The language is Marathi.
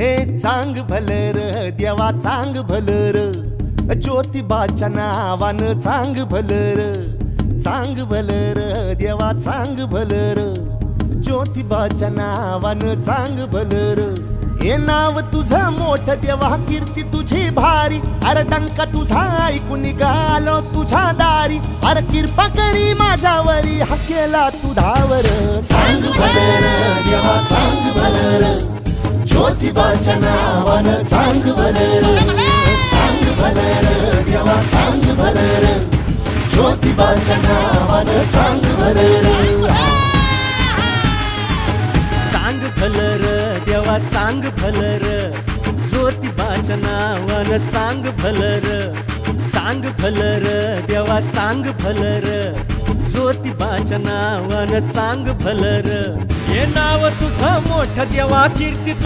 हे चांग भलर देवा चांग भलर, ज्योतिबाच्या नावानं चांग भलर, चांग भलर देवा चांग भलर, ज्योतिबाच्या नावानं चांग भलर. हे नाव तुझं मोठ देवा कीर्ती तुझी भारी, अरे डंका तुझा ऐकून निघालो तुझ्या दारी, अरे कृपा करी माझ्यावरी हा केला तू धावर. चांग भलर देवा चांग भलर, ज्योतिबाच्या नावानं चांग भलर, चांग भलर देवा चांग भलर, ज्योतिबाच्या नावानं चांग भलर. चांग भलर देवा चांग भलर, ज्योतिबाच्या नावानं चांग भलर, चांग भलर देवा चांग भलर, ज्योतिबाच्या नावानं चांग भलर. हे नाव तुझं मोठं देवा कीर्ती